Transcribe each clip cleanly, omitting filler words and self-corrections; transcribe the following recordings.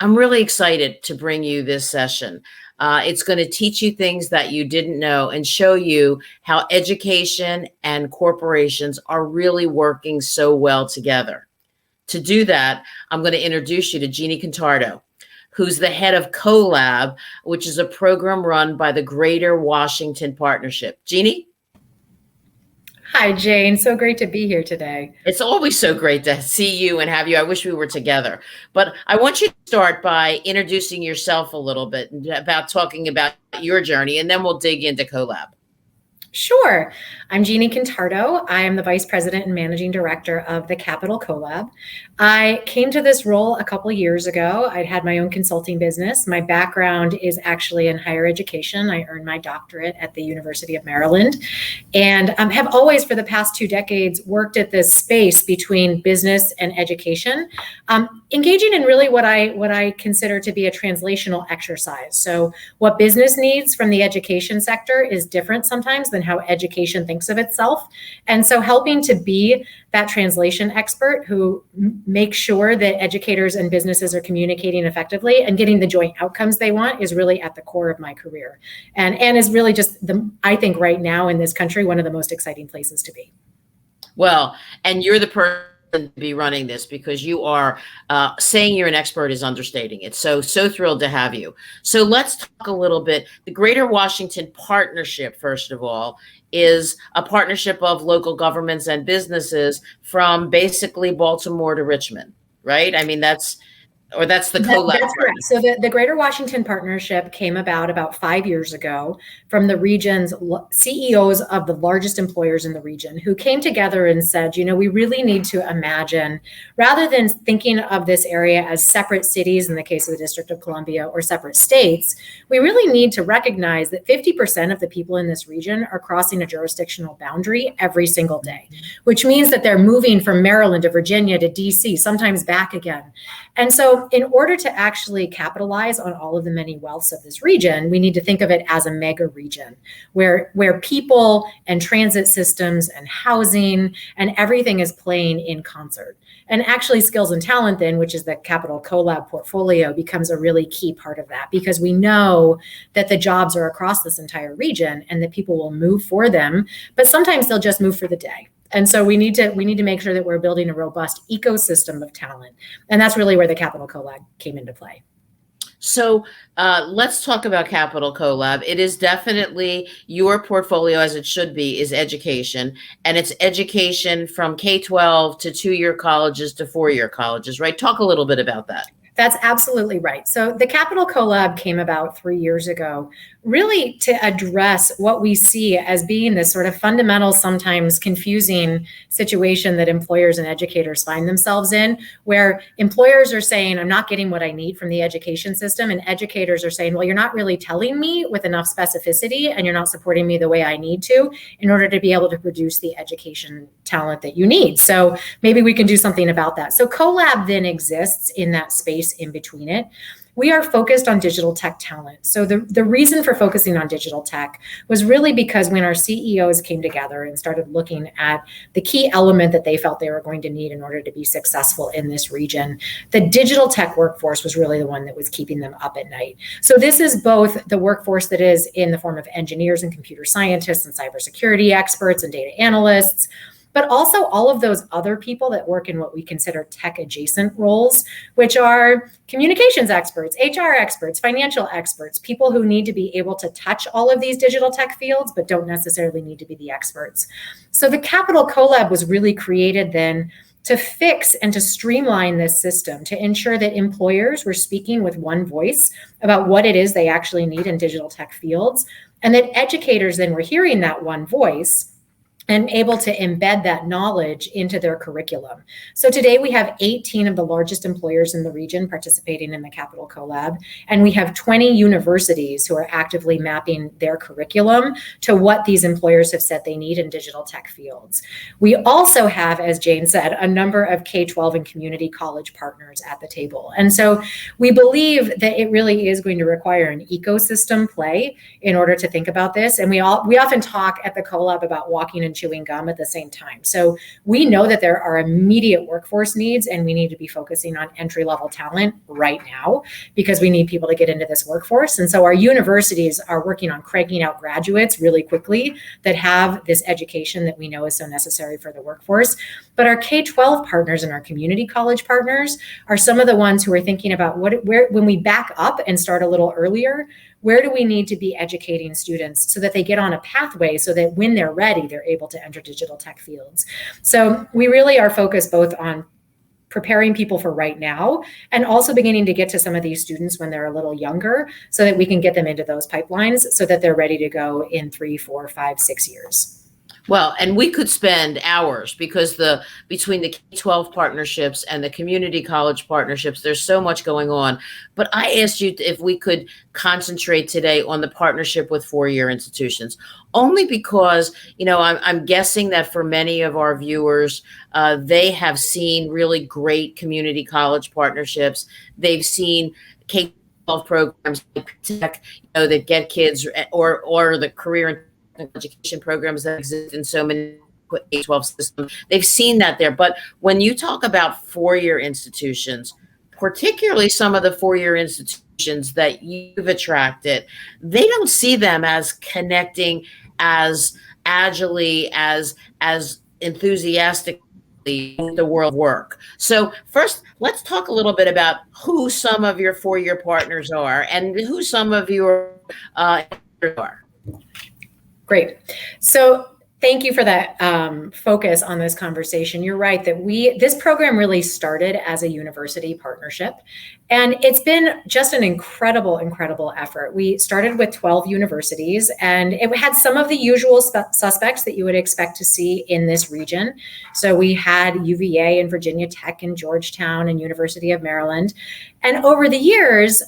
I'm really excited to bring you this session. It's going to teach you things that you didn't know and show you how education and corporations are really working so well together. To do that, I'm going to introduce you to Jeanne Contardo, who's the head of COLAB, which is a program run by the Greater Washington Partnership. Jeanne? Hi, Jane. So great to be here today. It's always so great to see you and have you. I wish we were together. But I want you to start by introducing yourself a little bit about talking about your journey, and then we'll dig into COLAB. Sure. I'm Jeanne Contardo. I am the Vice President and Managing Director of the Capital COLAB. I came to this role a couple years ago. I'd had my own consulting business. My background is actually in higher education. I earned my doctorate at the University of Maryland and have always, for the past 2 decades, worked at this space between business and education, engaging in really what I consider to be a translational exercise. So what business needs from the education sector is different sometimes than how education thinks of itself. And so helping to be that translation expert who makes sure that educators and businesses are communicating effectively and getting the joint outcomes they want is really at the core of my career. And is really just, I think right now in this country, one of the most exciting places to be. Well, and you're the person to be running this because you are saying you're an expert is understating it. So thrilled to have you. So let's talk a little bit. The Greater Washington Partnership, first of all, is a partnership of local governments and businesses from basically Baltimore to Richmond, right? I mean, that's the COLAB. That's correct. So the Greater Washington Partnership came about 5 years ago from the region's CEOs of the largest employers in the region who came together and said, we really need to imagine, rather than thinking of this area as separate cities in the case of the District of Columbia or separate states, we really need to recognize that 50% of the people in this region are crossing a jurisdictional boundary every single day, which means that they're moving from Maryland to Virginia to DC, sometimes back again. And so in order to actually capitalize on all of the many wealths of this region, we need to think of it as a mega region where people and transit systems and housing and everything is playing in concert. And actually skills and talent then, which is the Capital COLAB portfolio, becomes a really key part of that because we know that the jobs are across this entire region and that people will move for them, but sometimes they'll just move for the day. And so we need to make sure that we're building a robust ecosystem of talent. And that's really where the Capital COLAB came into play. So let's talk about Capital COLAB. It is definitely your portfolio, as it should be, is education. And it's education from K-12 to 2-year colleges to 4-year colleges, right? Talk a little bit about that. That's absolutely right. So the Capital COLAB came about 3 years ago, really to address what we see as being this sort of fundamental, sometimes confusing situation that employers and educators find themselves in, where employers are saying, I'm not getting what I need from the education system, and educators are saying, well, you're not really telling me with enough specificity, and you're not supporting me the way I need to in order to be able to produce the education talent that you need. So maybe we can do something about that. So COLAB then exists in that space in between it. We are focused on digital tech talent. So the reason for focusing on digital tech was really because when our CEOs came together and started looking at the key element that they felt they were going to need in order to be successful in this region, the digital tech workforce was really the one that was keeping them up at night. So this is both the workforce that is in the form of engineers and computer scientists and cybersecurity experts and data analysts, but also all of those other people that work in what we consider tech adjacent roles, which are communications experts, HR experts, financial experts, people who need to be able to touch all of these digital tech fields, but don't necessarily need to be the experts. So the Capital COLAB was really created then to fix and to streamline this system, to ensure that employers were speaking with one voice about what it is they actually need in digital tech fields, and that educators then were hearing that one voice and able to embed that knowledge into their curriculum. So today we have 18 of the largest employers in the region participating in the Capital COLAB, and we have 20 universities who are actively mapping their curriculum to what these employers have said they need in digital tech fields. We also have, as Jane said, a number of K-12 and community college partners at the table. And so we believe that it really is going to require an ecosystem play in order to think about this. And we often talk at the COLAB about walking and chewing gum at the same time. So we know that there are immediate workforce needs, and we need to be focusing on entry-level talent right now because we need people to get into this workforce. And so our universities are working on cranking out graduates really quickly that have this education that we know is so necessary for the workforce. But our K-12 partners and our community college partners are some of the ones who are thinking about when we back up and start a little earlier, where do we need to be educating students so that they get on a pathway so that when they're ready, they're able to enter digital tech fields. So we really are focused both on preparing people for right now and also beginning to get to some of these students when they're a little younger so that we can get them into those pipelines so that they're ready to go in 3, 4, 5, 6 years. Well, and we could spend hours because between the K-12 partnerships and the community college partnerships, there's so much going on. But I asked you if we could concentrate today on the partnership with four-year institutions, only because, I'm guessing that for many of our viewers, they have seen really great community college partnerships. They've seen K-12 programs like Tech, that get kids or the career education programs that exist in so many K-12 systems. They've seen that there. But when you talk about four-year institutions, particularly some of the four-year institutions that you've attracted, they don't see them as connecting as agilely, as enthusiastically with the world of work. So first, let's talk a little bit about who some of your four-year partners are and who some of your are. Great. So thank you for that focus on this conversation. You're right that this program really started as a university partnership, and it's been just an incredible effort. We started with 12 universities, and it had some of the usual suspects that you would expect to see in this region. So we had UVA and Virginia Tech and Georgetown and University of Maryland. And over the years,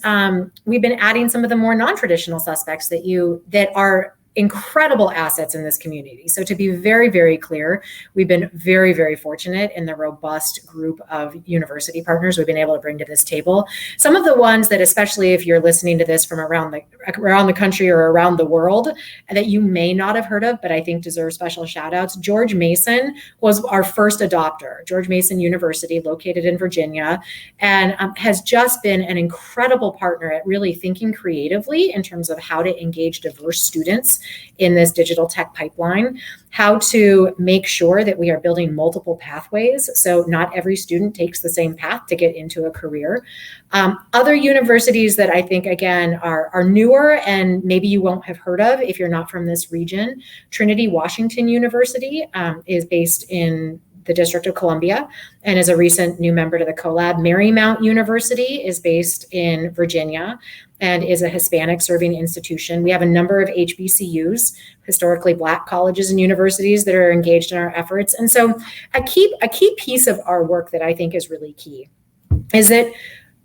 we've been adding some of the more non-traditional suspects that are incredible assets in this community. So to be very, very clear, we've been very, very fortunate in the robust group of university partners we've been able to bring to this table. Some of the ones that, especially if you're listening to this from around the country or around the world, that you may not have heard of, but I think deserve special shout outs. George Mason was our first adopter. George Mason University, located in Virginia, and has just been an incredible partner at really thinking creatively in terms of how to engage diverse students in this digital tech pipeline, how to make sure that we are building multiple pathways so not every student takes the same path to get into a career. Other universities that I think, again, are newer and maybe you won't have heard of if you're not from this region. Trinity Washington University is based in the District of Columbia and is a recent new member to the COLAB. Marymount University is based in Virginia and is a Hispanic serving institution. We have a number of HBCUs, historically Black colleges and universities, that are engaged in our efforts. And so a key piece of our work that I think is really key is that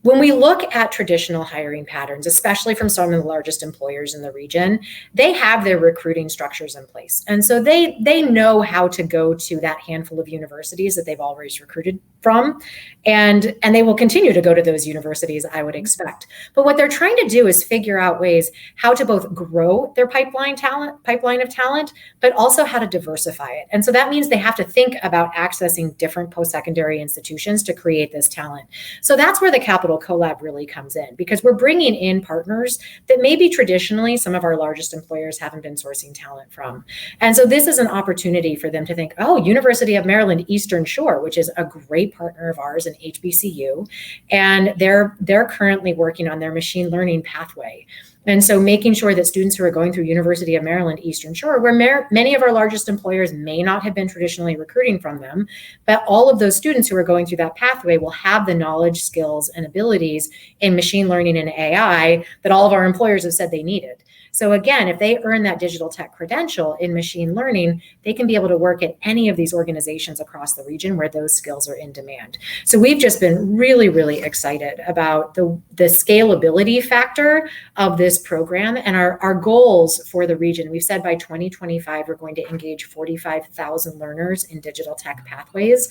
when we look at traditional hiring patterns, especially from some of the largest employers in the region, they have their recruiting structures in place. And so they know how to go to that handful of universities that they've always recruited from, and they will continue to go to those universities, I would expect. But what they're trying to do is figure out ways how to both grow their pipeline of talent, but also how to diversify it. And so that means they have to think about accessing different post-secondary institutions to create this talent. So that's where the Capital COLAB really comes in, because we're bringing in partners that maybe traditionally some of our largest employers haven't been sourcing talent from. And so this is an opportunity for them to think, oh, University of Maryland Eastern Shore, which is a great partner of ours in HBCU, and they're currently working on their machine learning pathway. And so making sure that students who are going through University of Maryland Eastern Shore, where many of our largest employers may not have been traditionally recruiting from them, but all of those students who are going through that pathway will have the knowledge, skills, and abilities in machine learning and AI that all of our employers have said they needed. So again, if they earn that digital tech credential in machine learning, they can be able to work at any of these organizations across the region where those skills are in demand. So we've just been really, really excited about the scalability factor of this program and our goals for the region. We've said by 2025, we're going to engage 45,000 learners in digital tech pathways,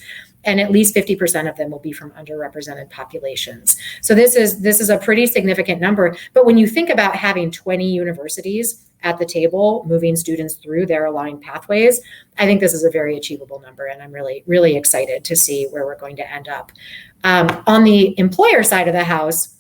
and at least 50% of them will be from underrepresented populations. So this is a pretty significant number. But when you think about having 20 universities at the table, moving students through their aligned pathways, I think this is a very achievable number, and I'm really, really excited to see where we're going to end up. On the employer side of the house,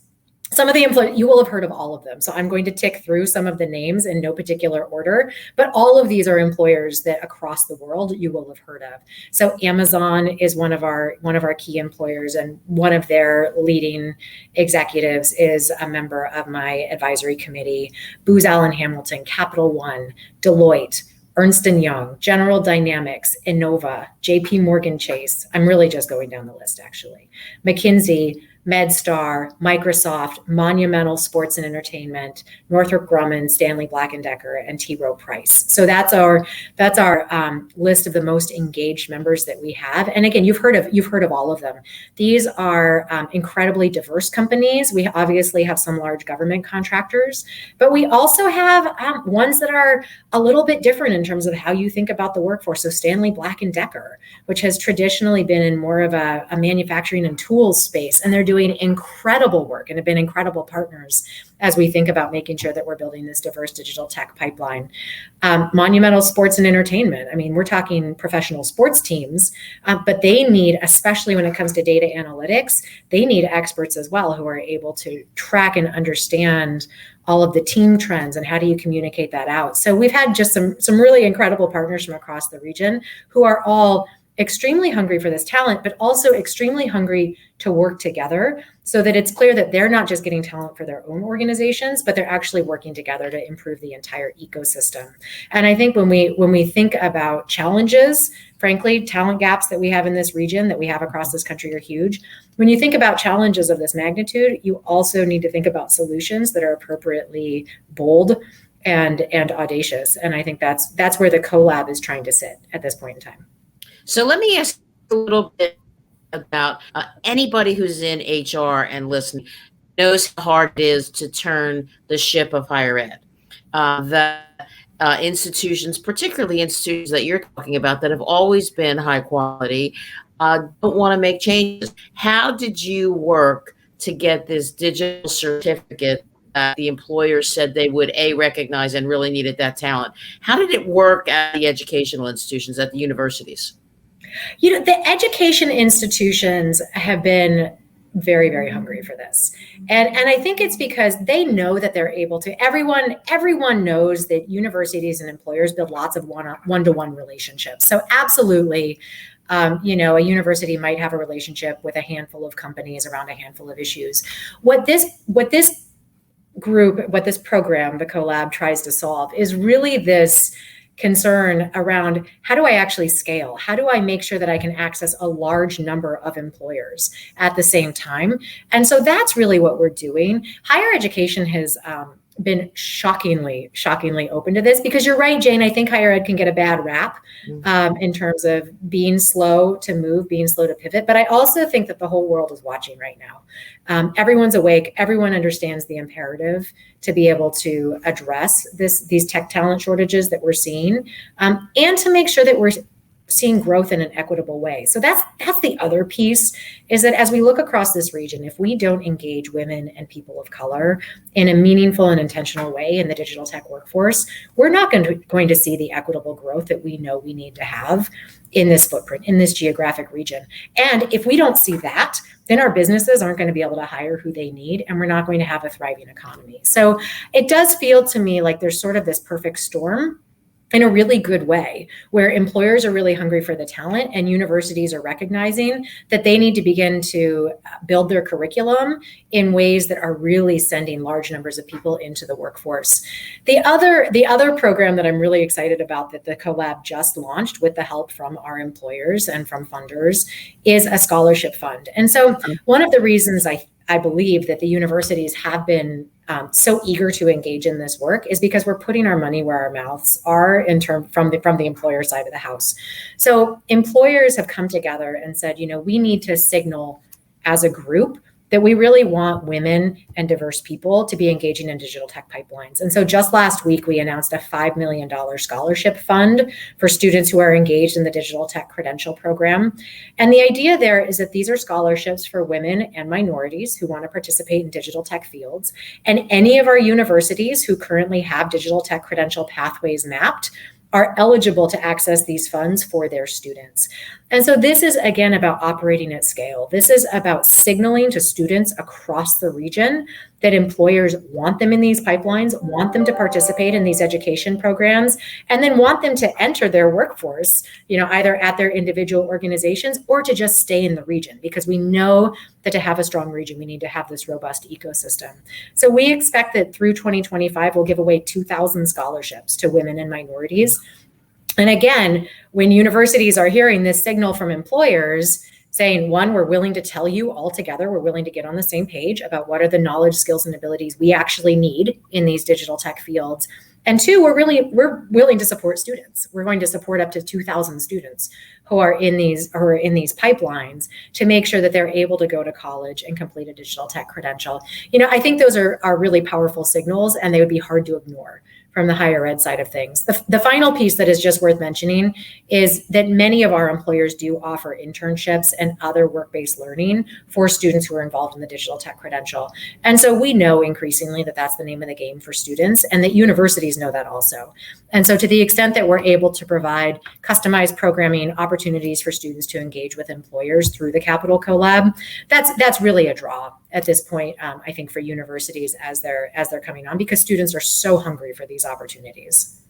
some of the employers, you will have heard of all of them. So I'm going to tick through some of the names in no particular order, but all of these are employers that across the world you will have heard of. So Amazon is one of our key employers, and one of their leading executives is a member of my advisory committee. Booz Allen Hamilton, Capital One, Deloitte, Ernst & Young, General Dynamics, Innova, JP Morgan Chase. I'm really just going down the list, actually. McKinsey, MedStar, Microsoft, Monumental Sports and Entertainment, Northrop Grumman, Stanley Black & Decker, and T. Rowe Price. So that's our list of the most engaged members that we have. And again, you've heard of all of them. These are incredibly diverse companies. We obviously have some large government contractors, but we also have ones that are a little bit different in terms of how you think about the workforce. So Stanley Black & Decker, which has traditionally been in more of a manufacturing and tools space, and they're doing incredible work and have been incredible partners as we think about making sure that we're building this diverse digital tech pipeline. Monumental Sports and Entertainment. I mean, we're talking professional sports teams, but they need, especially when it comes to data analytics, they need experts as well who are able to track and understand all of the team trends and how do you communicate that out. So we've had just some really incredible partners from across the region who are all extremely hungry for this talent, but also extremely hungry to work together so that it's clear that they're not just getting talent for their own organizations, but they're actually working together to improve the entire ecosystem. And I think when we think about challenges, frankly, talent gaps that we have in this region, that we have across this country, are huge. When you think about challenges of this magnitude, you also need to think about solutions that are appropriately bold and audacious. And I think that's where the COLAB is trying to sit at this point in time. So let me ask a little bit about anybody who's in HR and listening knows how hard it is to turn the ship of higher ed. Institutions, particularly institutions that you're talking about that have always been high quality, don't want to make changes. How did you work to get this digital certificate that the employers said they would recognize and really needed that talent? How did it work at the educational institutions, at the universities? You know, the education institutions have been very, very hungry for this. And I think it's because they know that they're able to. Everyone knows that universities and employers build lots of one-to-one relationships. So absolutely, a university might have a relationship with a handful of companies around a handful of issues. What this program, the COLAB, tries to solve is really this concern around how do I actually scale? How do I make sure that I can access a large number of employers at the same time? And so that's really what we're doing. Higher education has been shockingly open to this, because you're right, Jane, I think higher ed can get a bad rap in terms of being slow to move, being slow to pivot. But I also think that the whole world is watching right now. Everyone's awake. Everyone understands the imperative to be able to address these tech talent shortages that we're seeing, and to make sure that we're seeing growth in an equitable way. So that's the other piece, is that as we look across this region, if we don't engage women and people of color in a meaningful and intentional way in the digital tech workforce, we're not going to see the equitable growth that we know we need to have in this footprint, in this geographic region. And if we don't see that, then our businesses aren't going to be able to hire who they need, and we're not going to have a thriving economy. So it does feel to me like there's sort of this perfect storm in a really good way, where employers are really hungry for the talent and universities are recognizing that they need to begin to build their curriculum in ways that are really sending large numbers of people into the workforce. The other program that I'm really excited about that the COLAB just launched with the help from our employers and from funders is a scholarship fund. And so one of the reasons I believe that the universities have been so eager to engage in this work is because we're putting our money where our mouths are from the employer side of the house. So employers have come together and said, we need to signal as a group that we really want women and diverse people to be engaging in digital tech pipelines. And so just last week, we announced a $5 million scholarship fund for students who are engaged in the digital tech credential program. And the idea there is that these are scholarships for women and minorities who want to participate in digital tech fields. And any of our universities who currently have digital tech credential pathways mapped are eligible to access these funds for their students. And so this is, again, about operating at scale. This is about signaling to students across the region that employers want them in these pipelines, want them to participate in these education programs, and then want them to enter their workforce, either at their individual organizations or to just stay in the region, because we know that to have a strong region, we need to have this robust ecosystem. So we expect that through 2025, we'll give away 2,000 scholarships to women and minorities. And again, when universities are hearing this signal from employers saying, one, we're willing to tell you all together, we're willing to get on the same page about what are the knowledge, skills, and abilities we actually need in these digital tech fields. And two, we're willing to support students. We're going to support up to 2,000 students who are in these pipelines to make sure that they're able to go to college and complete a digital tech credential. I think those are really powerful signals, and they would be hard to ignore from the higher ed side of things. The final piece that is just worth mentioning is that many of our employers do offer internships and other work-based learning for students who are involved in the digital tech credential. And so we know increasingly that that's the name of the game for students, and that universities know that also. And so to the extent that we're able to provide customized programming opportunities for students to engage with employers through the Capital COLAB, that's really a draw at this point, I think, for universities as they're coming on, because students are so hungry for these opportunities.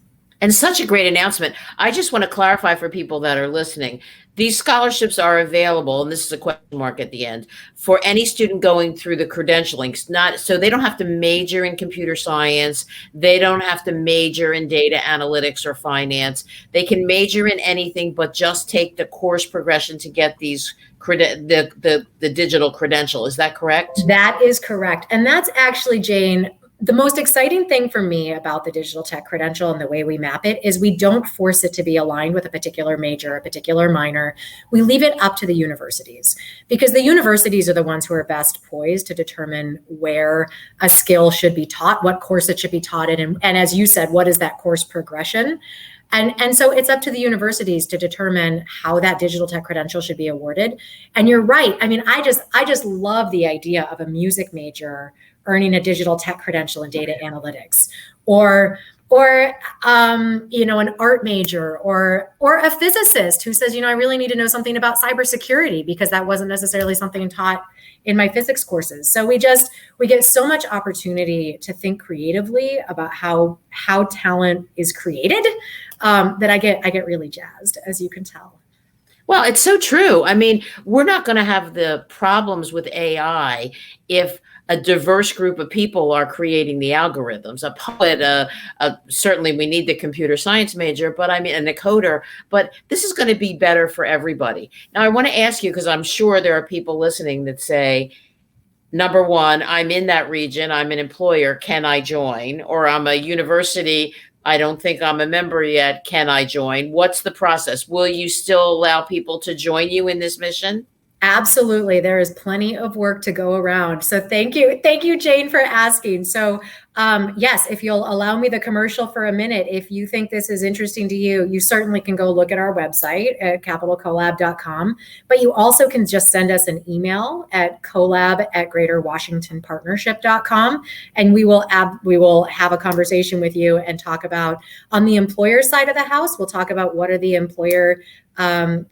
And such a great announcement. I just want to clarify for people that are listening. These scholarships are available, and this is a question mark at the end, for any student going through the credentialing. So they don't have to major in computer science. They don't have to major in data analytics or finance. They can major in anything, but just take the course progression to get these the digital credential. Is that correct? That is correct. And that's actually, Jane, the most exciting thing for me about the digital tech credential and the way we map it is we don't force it to be aligned with a particular major, a particular minor. We leave it up to the universities, because the universities are the ones who are best poised to determine where a skill should be taught, what course it should be taught in, and as you said, what is that course progression? And so it's up to the universities to determine how that digital tech credential should be awarded. And you're right. I mean, I just love the idea of a music major earning a digital tech credential in data analytics, or an art major, or a physicist who says, I really need to know something about cybersecurity because that wasn't necessarily something taught in my physics courses. So we get so much opportunity to think creatively about how talent is created, that I get really jazzed, as you can tell. Well, it's so true. I mean, we're not going to have the problems with AI if a diverse group of people are creating the algorithms. A poet, certainly we need the computer science major, but and a coder, but this is going to be better for everybody. Now, I want to ask you, because I'm sure there are people listening that say, number one, I'm in that region, I'm an employer, can I join? Or I'm a university, I don't think I'm a member yet, can I join? What's the process? Will you still allow people to join you in this mission? Absolutely. There is plenty of work to go around. So thank you, Jane, for asking. So yes, if you'll allow me the commercial for a minute, if you think this is interesting to you, you certainly can go look at our website at capitalcolab.com, but you also can just send us an email at colab@greaterwashingtonpartnership.com, and we will have a conversation with you and talk about, on the employer side of the house, we'll talk about what are the employer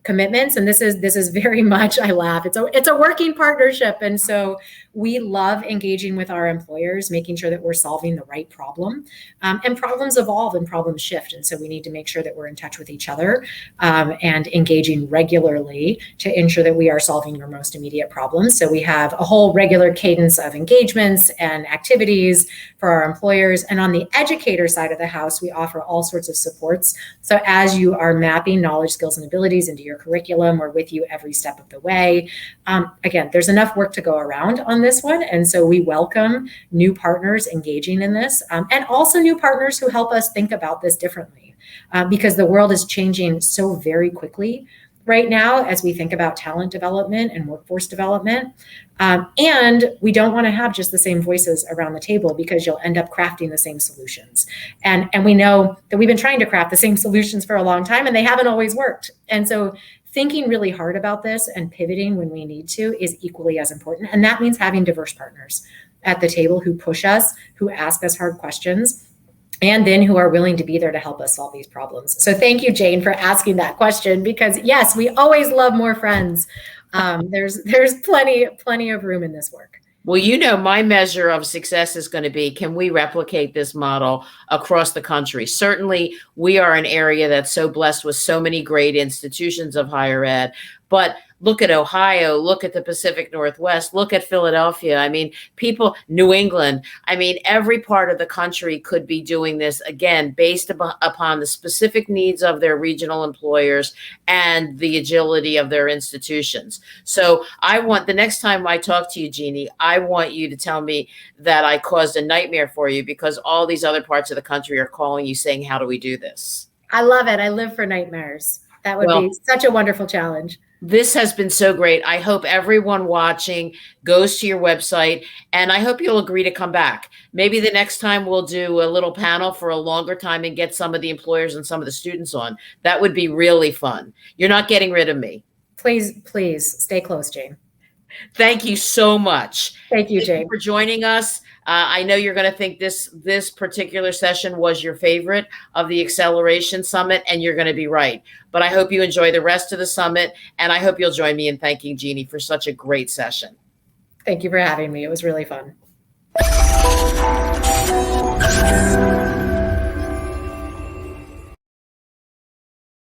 commitments. And this is very much, I laugh, it's a working partnership. And so we love engaging with our employers, making sure that we're solving the right problem. And problems evolve and problems shift. And so we need to make sure that we're in touch with each other and engaging regularly to ensure that we are solving your most immediate problems. So we have a whole regular cadence of engagements and activities for our employers. And on the educator side of the house, we offer all sorts of supports. So as you are mapping knowledge, skills, and abilities into your curriculum, we're with you every step of the way. Again, there's enough work to go around on this one. And so we welcome new partners engaging in this, and also new partners who help us think about this differently, because the world is changing so very quickly. right now as we think about talent development and workforce development. And we don't want to have just the same voices around the table, because you'll end up crafting the same solutions. And we know that we've been trying to craft the same solutions for a long time, and they haven't always worked. And so thinking really hard about this and pivoting when we need to is equally as important. And that means having diverse partners at the table who push us, who ask us hard questions, and then who are willing to be there to help us solve these problems. So thank you, Jane, for asking that question, because yes, we always love more friends. There's plenty of room in this work. Well, you know, my measure of success is going to be, can we replicate this model across the country? Certainly, we are an area that's so blessed with so many great institutions of higher ed, but look at Ohio, look at the Pacific Northwest, look at Philadelphia. I mean, people, New England, I mean, every part of the country could be doing this, again, based upon the specific needs of their regional employers and the agility of their institutions. So I want, the next time I talk to you, Jeannie, I want you to tell me that I caused a nightmare for you, because all these other parts of the country are calling you saying, how do we do this? I love it. I live for nightmares. That would be such a wonderful challenge. This has been so great. I hope everyone watching goes to your website, and I hope you'll agree to come back. Maybe the next time we'll do a little panel for a longer time and get some of the employers and some of the students on. That would be really fun. You're not getting rid of me. Please stay close, Jane. Thank you so much. Thank you, Jane. Thank you for joining us. I know you're going to think this particular session was your favorite of the Acceleration Summit, and you're going to be right. But I hope you enjoy the rest of the summit, and I hope you'll join me in thanking Jeannie for such a great session. Thank you for having me. It was really fun.